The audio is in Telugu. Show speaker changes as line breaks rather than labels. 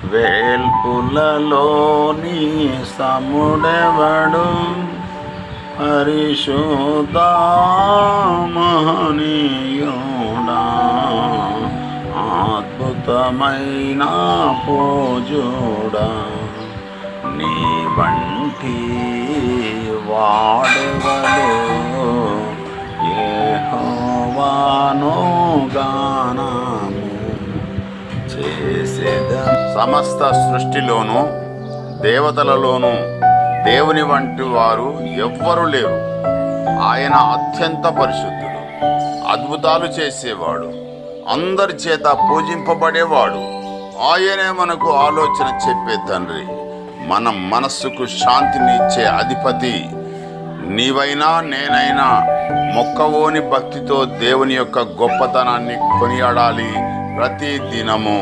వేల్పులలోని సముడెవడు పరిశుద్ధ మహనీయుడా అద్భుతమైన పూజుడా నీ వంటి వాడెవడు యెహోవాను గానము చేసేదా. సమస్త సృష్టిలోనూ దేవతలలోనూ దేవుని వంటి వారు ఎవ్వరూ లేరు. ఆయన అత్యంత పరిశుద్ధుడు, అద్భుతాలు చేసేవాడు, అందరి చేత పూజింపబడేవాడు. ఆయనే మనకు ఆలోచన చెప్పే తండ్రి, మన మనస్సుకు శాంతిని ఇచ్చే అధిపతి. నీవైనా నేనైనా మొక్కవోని భక్తితో దేవుని యొక్క గొప్పతనాన్ని కొనియాడాలి ప్రతి దినము.